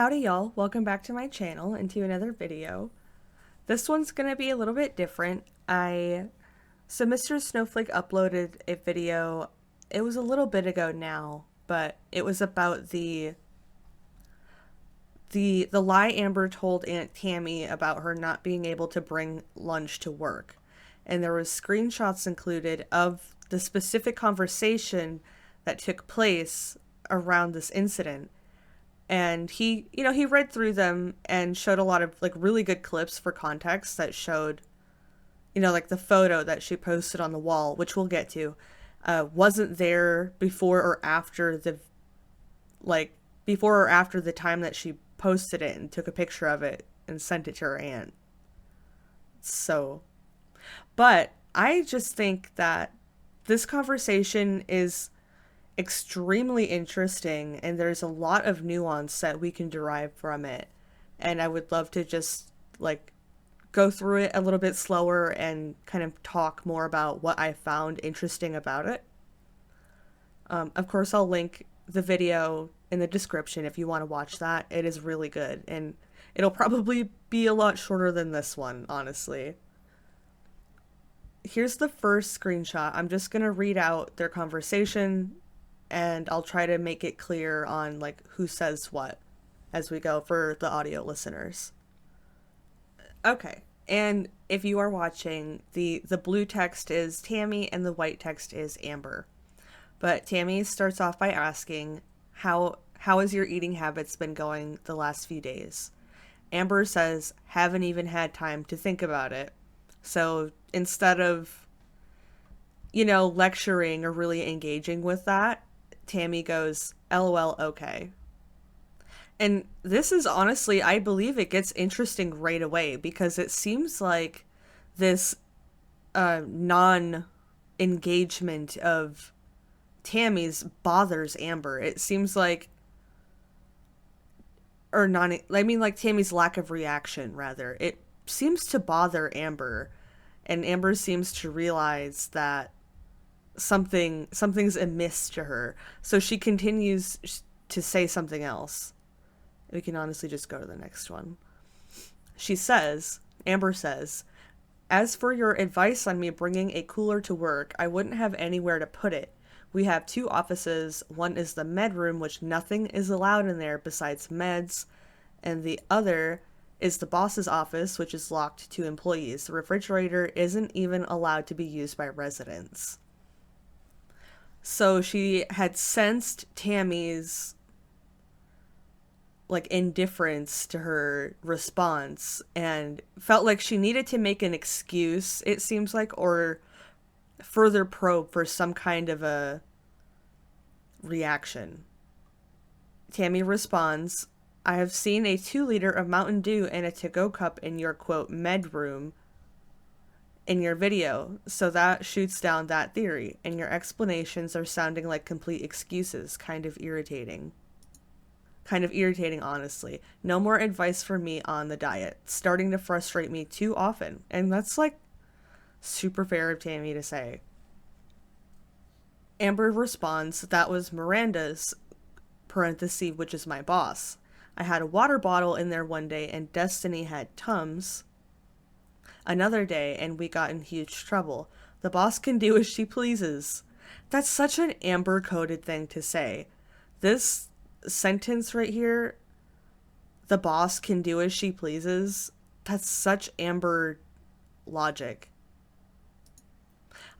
Howdy y'all, welcome back to my channel and to another video. This one's gonna be a little bit different. So Mr. Snowflake uploaded a video, it was a little bit ago now, but it was about the lie Amber told Aunt Tammy about her not being able to bring lunch to work. And there was screenshots included of the specific conversation that took place around this incident. And he read through them and showed a lot of like really good clips for context that showed, like the photo that she posted on the wall, which we'll get to, wasn't there before or after the time that she posted it and took a picture of it and sent it to her aunt. So, but I just think that this conversation is extremely interesting and there's a lot of nuance that we can derive from it. And I would love to just like go through it a little bit slower and kind of talk more about what I found interesting about it. Of course, I'll link the video in the description if you want to watch that. It is really good and it'll probably be a lot shorter than this one, honestly. Here's the first screenshot. I'm just going to read out their conversation and I'll try to make it clear on like who says what as we go for the audio listeners. Okay, and if you are watching, the blue text is Tammy and the white text is Amber. But Tammy starts off by asking, how has your eating habits been going the last few days? Amber says, haven't even had time to think about it. So instead of, lecturing or really engaging with that, Tammy goes, LOL, okay. And this is honestly, I believe it gets interesting right away because it seems like this non-engagement of Tammy's bothers Amber. It seems like, like Tammy's lack of reaction, rather. It seems to bother Amber, and Amber seems to realize that something's amiss to her. So she continues to say something else. We can honestly just go to the next one. Amber says, as for your advice on me bringing a cooler to work, I wouldn't have anywhere to put it. We have two offices. One is the med room, which nothing is allowed in there besides meds, and the other is the boss's office, which is locked to employees. The refrigerator isn't even allowed to be used by residents. So she had sensed Tammy's like indifference to her response and felt like she needed to make an excuse, it seems like, or further probe for some kind of a reaction. Tammy responds, I have seen a 2-liter of Mountain Dew and a to-go cup in your, quote, med room in your video, so that shoots down that theory, and your explanations are sounding like complete excuses. Kind of irritating, honestly. No more advice for me on the diet. Starting to frustrate me too often. And that's like super fair of Tammy to say. Amber responds, that was Miranda's, parenthesis, which is my boss. I had a water bottle in there one day and Destiny had Tums another day and we got in huge trouble. The boss can do as she pleases. That's such an Amber coded thing to say. This sentence right here, the boss can do as she pleases, that's such Amber logic.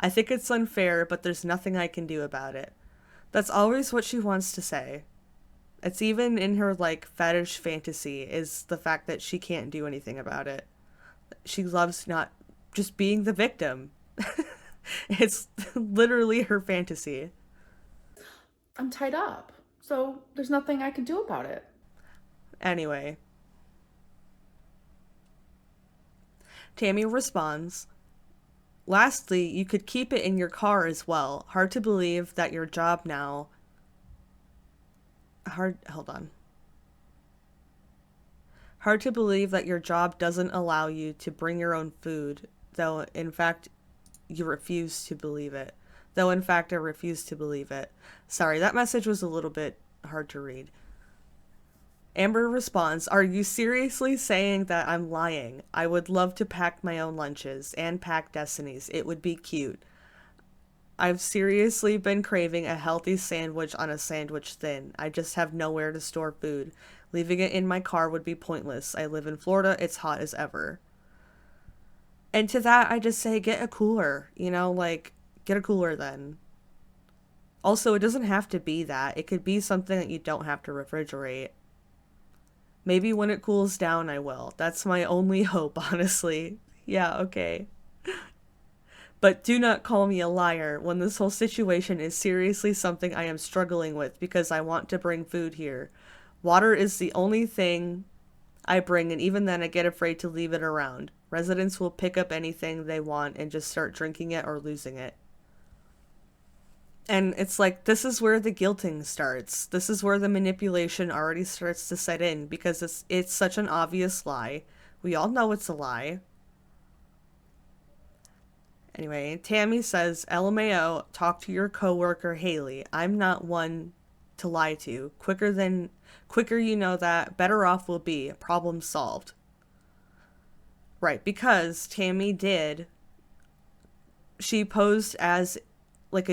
I think it's unfair, but there's nothing I can do about it. That's always what she wants to say. It's even in her like fetish fantasy is the fact that she can't do anything about it. She loves not just being the victim. It's literally her fantasy. I'm tied up, so there's nothing I can do about it. Anyway, Tammy responds, lastly, you could keep it in your car as well. Hard to believe that your job now... Hold on. Hard to believe that your job doesn't allow you to bring your own food, though in fact you refuse to believe it. Though in fact I refuse to believe it. Sorry, that message was a little bit hard to read. Amber responds, "Are you seriously saying that I'm lying? I would love to pack my own lunches and pack Destiny's. It would be cute. I've seriously been craving a healthy sandwich on a sandwich thin. I just have nowhere to store food. Leaving it in my car would be pointless. I live in Florida. It's hot as ever." And to that, I just say, get a cooler. Like, get a cooler then. Also, it doesn't have to be that. It could be something that you don't have to refrigerate. Maybe when it cools down, I will. That's my only hope, honestly. Yeah, okay. But do not call me a liar when this whole situation is seriously something I am struggling with because I want to bring food here. Water is the only thing I bring, and even then I get afraid to leave it around. Residents will pick up anything they want and just start drinking it or losing it. And it's like, this is where the guilting starts. This is where the manipulation already starts to set in because it's such an obvious lie. We all know it's a lie. Anyway, Tammy says, "LMAO, talk to your coworker Haley. I'm not one to lie to. Quicker you know that, better off we'll be. Problem solved." Right, because she posed as like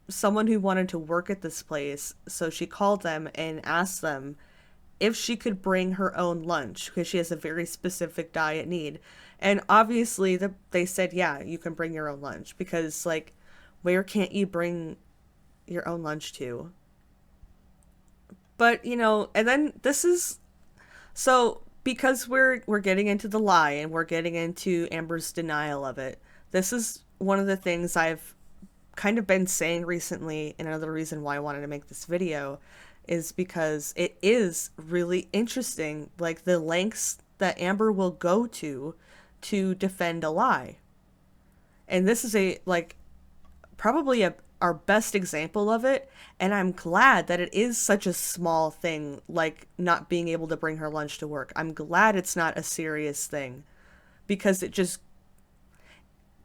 someone who wanted to work at this place, so she called them and asked them if she could bring her own lunch because she has a very specific diet need. And obviously they said, yeah, you can bring your own lunch because, like, where can't you bring your own lunch to? But, and then this is so because we're getting into the lie and we're getting into Amber's denial of it. This is one of the things I've kind of been saying recently, and another reason why I wanted to make this video is because it is really interesting, like the lengths that Amber will go to defend a lie. And this is probably our best example of it, and I'm glad that it is such a small thing, like not being able to bring her lunch to work. I'm glad it's not a serious thing because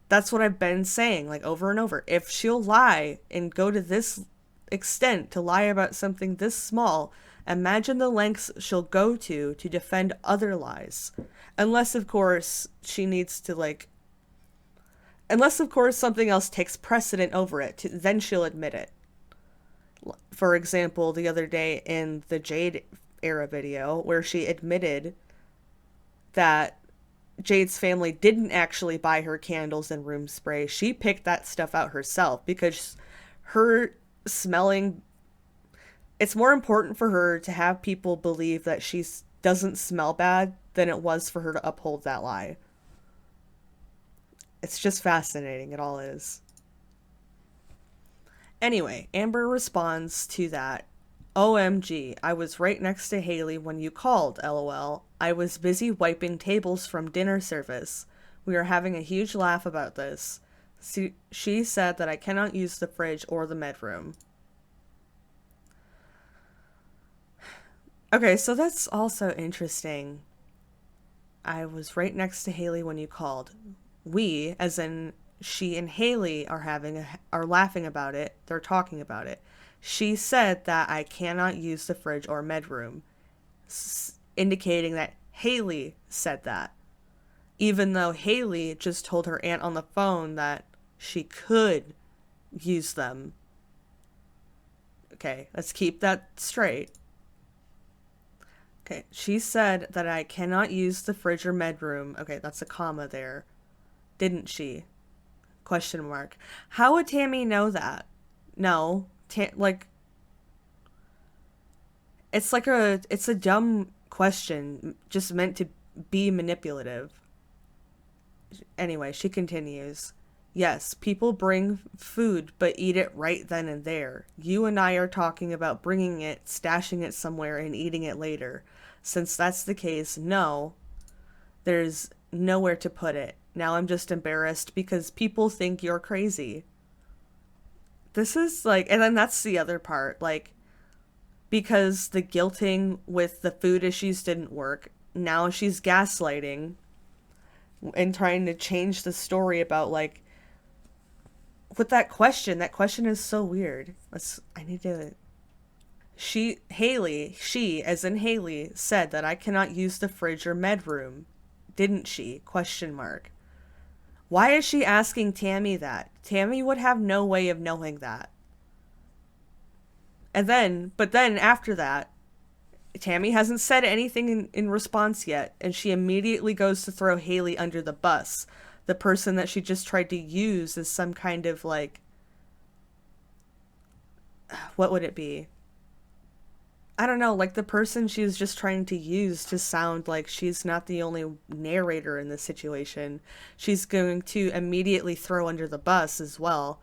that's what I've been saying, like, over and over. If she'll lie and go to this extent to lie about something this small, imagine the lengths she'll go to defend other lies. Unless, of course, something else takes precedent over it, then she'll admit it. For example, the other day in the Jade era video, where she admitted that Jade's family didn't actually buy her candles and room spray. She picked that stuff out herself because her smelling, it's more important for her to have people believe that she doesn't smell bad than it was for her to uphold that lie. It's just fascinating, it all is. Anyway, Amber responds to that, "OMG, I was right next to Haley when you called, LOL. I was busy wiping tables from dinner service. We are having a huge laugh about this. She said that I cannot use the fridge or the bedroom." Okay, so that's also interesting. I was right next to Haley when you called. We, as in she and Haley, are laughing about it. They're talking about it. She said that I cannot use the fridge or bedroom, indicating that Haley said that, even though Haley just told her aunt on the phone that she could use them. Okay, let's keep that straight. Okay, she said that I cannot use the fridge or bedroom. Okay, that's a comma there. Didn't she? Question mark. How would Tammy know that? No. It's a dumb question, just meant to be manipulative. Anyway, she continues. Yes, people bring food but eat it right then and there. You and I are talking about bringing it, stashing it somewhere, and eating it later. Since that's the case, no, there's nowhere to put it. Now I'm just embarrassed because people think you're crazy. This is and then that's the other part, because the guilting with the food issues didn't work, now she's gaslighting and trying to change the story about, with that question is so weird. She, as in Haley, said that I cannot use the fridge or med room. Didn't she? Question mark. Why is she asking Tammy that? Tammy would have no way of knowing that. But then after that, Tammy hasn't said anything in response yet, and she immediately goes to throw Haley under the bus, the person that she just tried to use as some kind of like, what would it be? I don't know, like the person she was just trying to use to sound like she's not the only narrator in this situation. She's going to immediately throw under the bus as well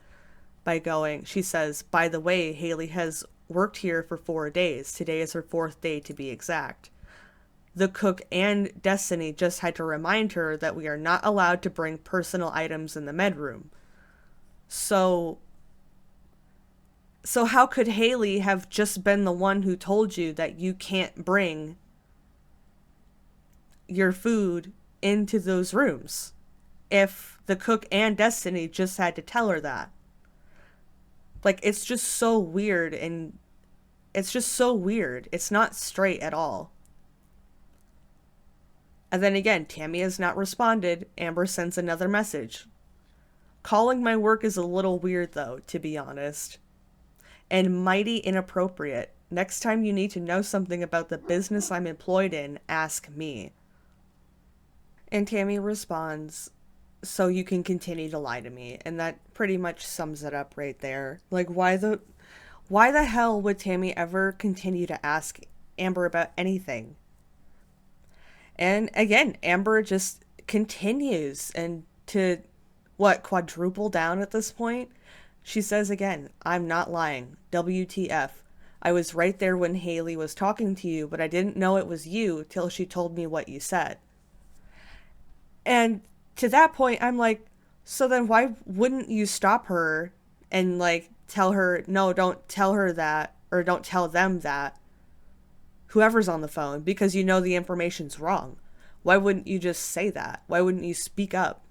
by going, she says, by the way, Haley has worked here for 4 days. Today is her fourth day to be exact. The cook and Destiny just had to remind her that we are not allowed to bring personal items in the med room. So how could Haley have just been the one who told you that you can't bring your food into those rooms if the cook and Destiny just had to tell her that? Like, it's just so weird, and it's just so weird. It's not straight at all. And then again, Tammy has not responded. Amber sends another message. Calling my work is a little weird, though, to be honest. And mighty inappropriate. Next time you need to know something about the business I'm employed in, ask me. And Tammy responds, so you can continue to lie to me. And that pretty much sums it up right there. Like, why the hell would Tammy ever continue to ask Amber about anything? And again, Amber just continues and to quadruple down at this point. She says again, I'm not lying. WTF. I was right there when Haley was talking to you, but I didn't know it was you till she told me what you said. And to that point, I'm like, so then why wouldn't you stop her and like tell her, no, don't tell her that, or don't tell them that, whoever's on the phone, because you know the information's wrong. Why wouldn't you just say that? Why wouldn't you speak up?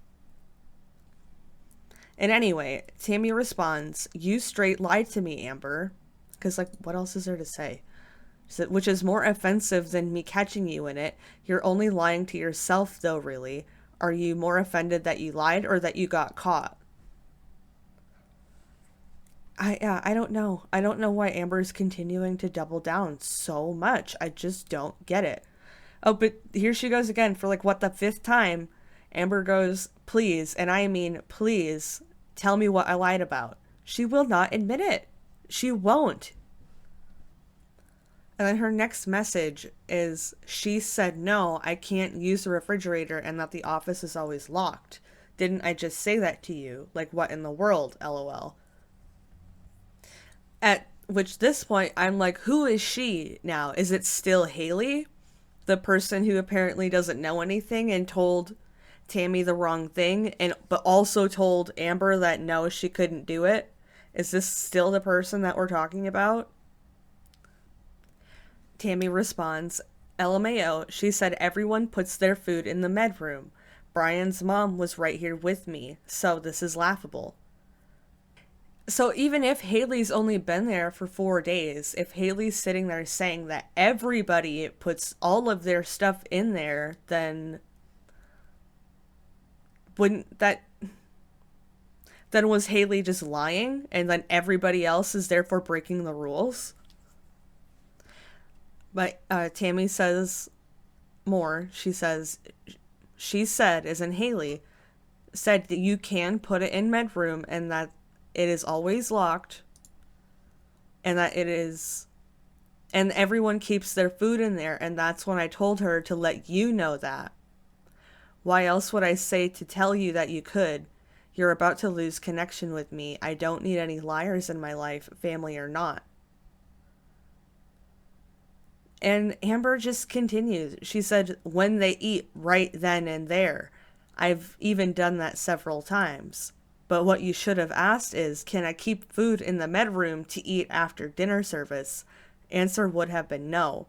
And anyway, Tammy responds, you straight lied to me, Amber. Because, like, what else is there to say? Which is more offensive than me catching you in it. You're only lying to yourself, though, really. Are you more offended that you lied or that you got caught? I don't know. I don't know why Amber's continuing to double down so much. I just don't get it. Oh, but here she goes again for like, what, the fifth time. Amber goes, please, and I mean please, tell me what I lied about. She will not admit it. She won't. And then her next message is, she said no, I can't use the refrigerator and that the office is always locked. Didn't I just say that to you? Like, what in the world, LOL. At which this point, I'm like, who is she now? Is it still Haley? The person who apparently doesn't know anything and told Tammy the wrong thing, but also told Amber that no, she couldn't do it? Is this still the person that we're talking about? Tammy responds, LMAO, she said everyone puts their food in the med room. Brian's mom was right here with me, so this is laughable. So even if Haley's only been there for 4 days, if Haley's sitting there saying that everybody puts all of their stuff in there, then wouldn't that... Then was Haley just lying, and then everybody else is therefore breaking the rules? But Tammy says more. She says, she said, as in Haley, said that you can put it in med room and that it is always locked, and that it is, and everyone keeps their food in there, and that's when I told her to let you know that. Why else would I say to tell you that you could? You're about to lose connection with me. I don't need any liars in my life, family or not. And Amber just continues. She said, when they eat right then and there. I've even done that several times. But what you should have asked is, can I keep food in the med room to eat after dinner service? Answer would have been no.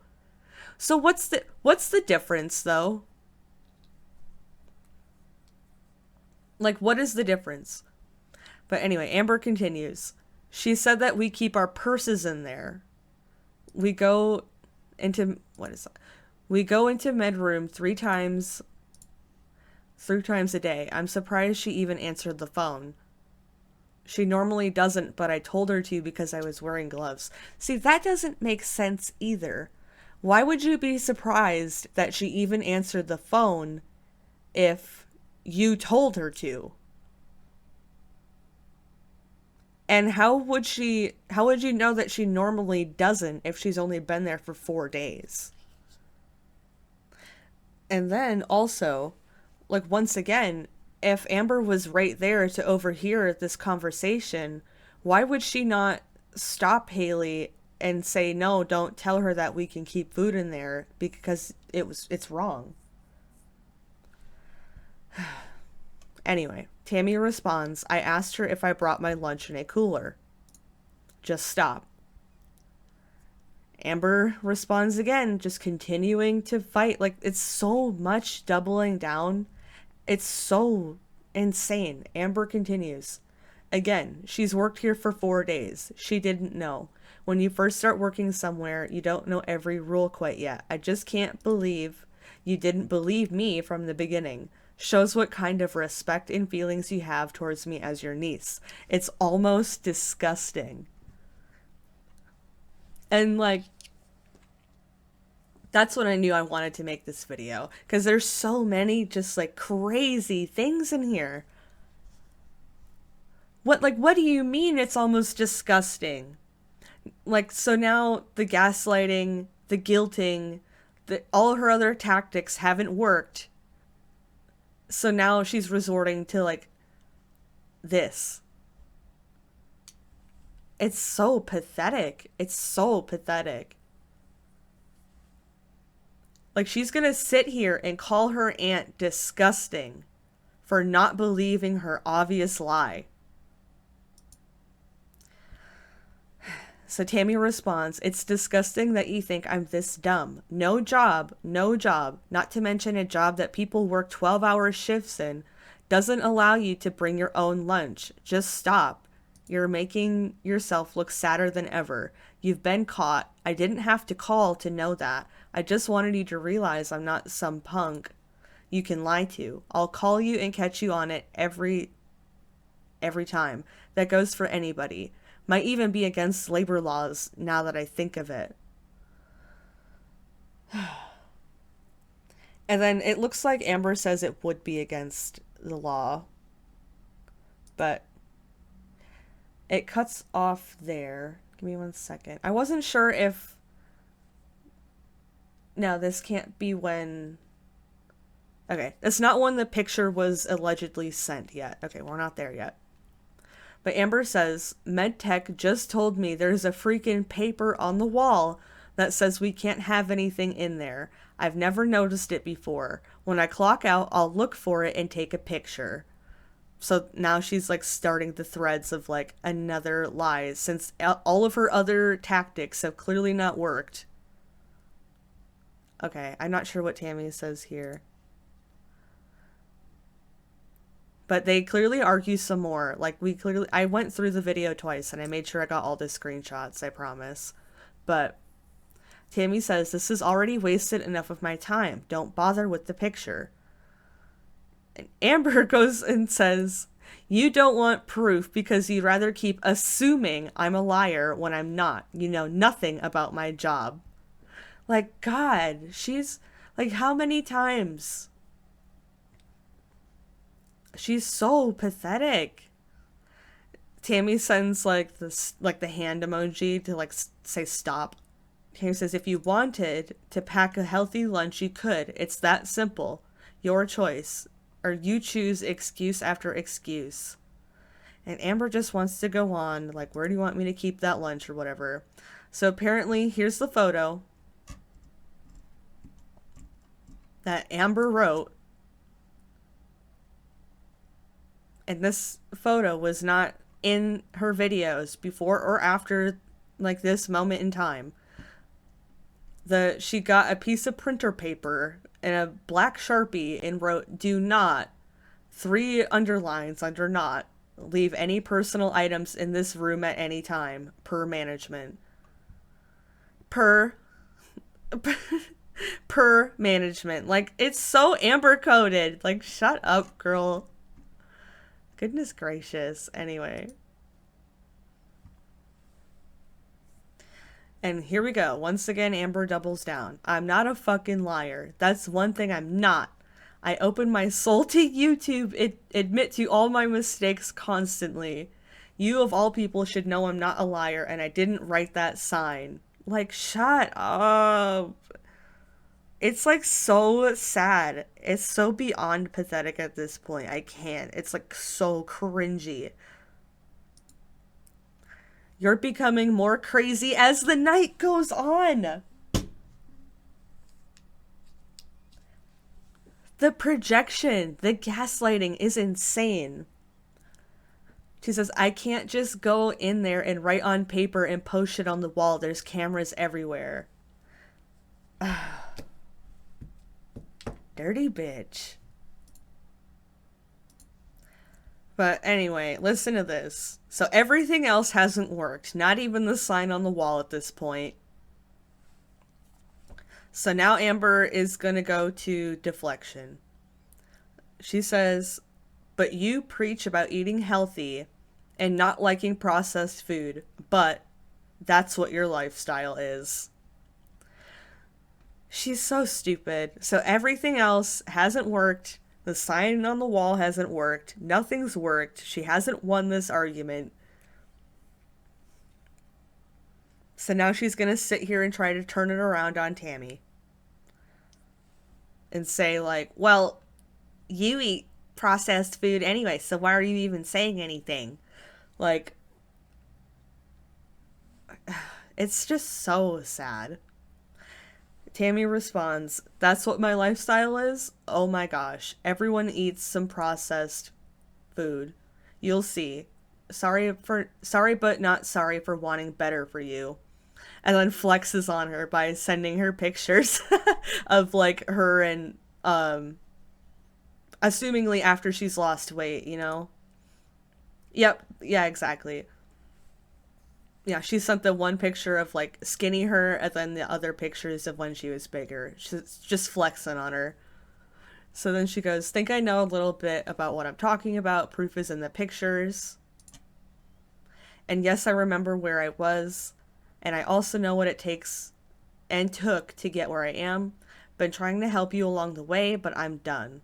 So what's the difference, though? Like, what is the difference? But anyway, Amber continues. She said that we keep our purses in there. We go into, what is that? We go into bedroom three times a day. I'm surprised she even answered the phone. She normally doesn't, but I told her to because I was wearing gloves. See, that doesn't make sense either. Why would you be surprised that she even answered the phone if you told her to? And how would you know that she normally doesn't if she's only been there for 4 days? And then also, like, once again, if Amber was right there to overhear this conversation, why would she not stop Haley and say, no, don't tell her that we can keep food in there because it's wrong. Anyway, Tammy responds, I asked her if I brought my lunch in a cooler. Just stop. Amber responds again, just continuing to fight. Like, it's so much doubling down. It's so insane. Amber continues. Again, she's worked here for 4 days. She didn't know. When you first start working somewhere, you don't know every rule quite yet. I just can't believe you didn't believe me from the beginning. Shows what kind of respect and feelings you have towards me as your niece. It's almost disgusting. And like, that's when I knew I wanted to make this video, because there's so many just like crazy things in here. What do you mean it's almost disgusting? Like, so now the gaslighting, the guilting, all her other tactics haven't worked. So now she's resorting to like this. It's so pathetic. It's so pathetic. Like, she's gonna sit here and call her aunt disgusting for not believing her obvious lie. So Tammy responds, it's disgusting that you think I'm this dumb. No job, not to mention a job that people work 12-hour shifts in, doesn't allow you to bring your own lunch. Just stop. You're making yourself look sadder than ever. You've been caught. I didn't have to call to know that. I just wanted you to realize I'm not some punk you can lie to. I'll call you and catch you on it every time. That goes for anybody. Might even be against labor laws now that I think of it. And then it looks like Amber says it would be against the law. But it cuts off there. Give me 1 second. I wasn't sure if... No, this can't be when... Okay, that's not when the picture was allegedly sent yet. Okay, we're not there yet. But Amber says, MedTech just told me there's a freaking paper on the wall that says we can't have anything in there. I've never noticed it before. When I clock out, I'll look for it and take a picture. So now she's like starting the threads of like another lie, since all of her other tactics have clearly not worked. Okay, I'm not sure what Tammy says here. But they clearly argue some more. Like, I went through the video twice and I made sure I got all the screenshots, I promise. But Tammy says, this has already wasted enough of my time. Don't bother with the picture. And Amber goes and says, you don't want proof because you'd rather keep assuming I'm a liar when I'm not. You know nothing about my job. Like, God, she's like, how many times? She's so pathetic. Tammy sends like this, like the hand emoji to like say stop. Tammy says, if you wanted to pack a healthy lunch, you could. It's that simple. Your choice. Or you choose excuse after excuse. And Amber just wants to go on, like, where do you want me to keep that lunch or whatever. So apparently, here's the photo that Amber wrote. And this photo was not in her videos before or after, like, this moment in time. She got a piece of printer paper and a black Sharpie and wrote, do not, 3 underlines under not, leave any personal items in this room at any time, per management. per per management. Like, it's so Amber coded. Like, shut up, girl. Goodness gracious. Anyway. And here we go. Once again, Amber doubles down. I'm not a fucking liar. That's one thing I'm not. I open my soul to YouTube, admit to all my mistakes constantly. You of all people should know I'm not a liar and I didn't write that sign. Like, shut up. It's like so sad. It's so beyond pathetic at this point. I can't. It's like so cringy. You're becoming more crazy as the night goes on. The projection, the gaslighting is insane. She says, I can't just go in there and write on paper and post it on the wall. There's cameras everywhere. Dirty bitch. But anyway, listen to this. So everything else hasn't worked. Not even the sign on the wall at this point. So now Amber is going to go to deflection. She says, but you preach about eating healthy and not liking processed food, but that's what your lifestyle is. She's so stupid. So everything else hasn't worked. The sign on the wall hasn't worked. Nothing's worked. She hasn't won this argument. So now she's going to sit here and try to turn it around on Tammy. And say, like, well, you eat processed food anyway, so why are you even saying anything? Like, it's just so sad. Tammy responds, that's what my lifestyle is? Oh my gosh. Everyone eats some processed food. You'll see. Sorry but not sorry for wanting better for you. And then flexes on her by sending her pictures of like her and assumingly after she's lost weight, you know? Yep, yeah, exactly. Yeah, she sent the one picture of like skinny her and then the other pictures of when she was bigger. She's just flexing on her. So then she goes, think I know a little bit about what I'm talking about. Proof is in the pictures. And yes, I remember where I was. And I also know what it takes and took to get where I am. Been trying to help you along the way, but I'm done.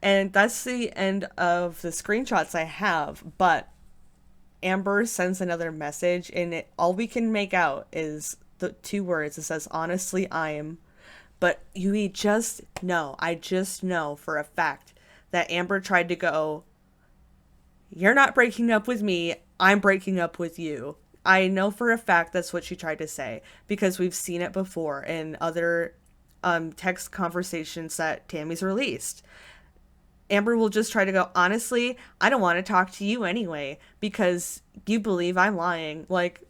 And that's the end of the screenshots I have, but Amber sends another message, and all we can make out is the two words. It says, honestly, I'm. But you just know, I just know for a fact that Amber tried to go, you're not breaking up with me, I'm breaking up with you. I know for a fact that's what she tried to say, because we've seen it before in other text conversations that Tammy's released. Amber will just try to go, honestly, I don't want to talk to you anyway, because you believe I'm lying. Like,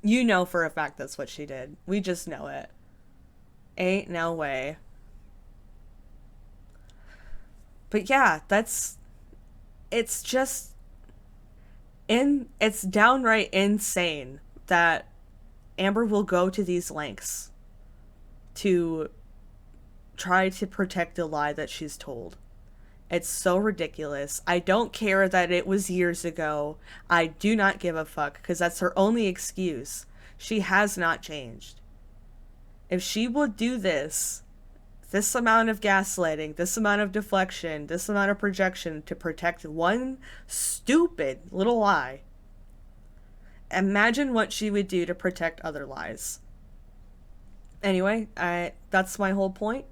you know for a fact that's what she did. We just know it. Ain't no way. But yeah, it's just, it's downright insane that Amber will go to these lengths to try to protect the lie that she's told. It's so ridiculous. I don't care that it was years ago. I do not give a fuck, because that's her only excuse. She has not changed. If she would do this amount of gaslighting, this amount of deflection, this amount of projection to protect one stupid little lie, imagine what she would do to protect other lies. Anyway, that's my whole point.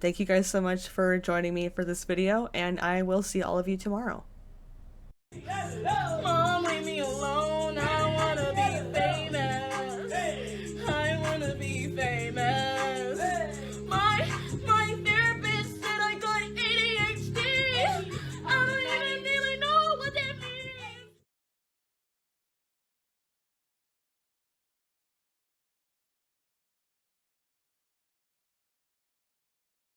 Thank you guys so much for joining me for this video, and I will see all of you tomorrow.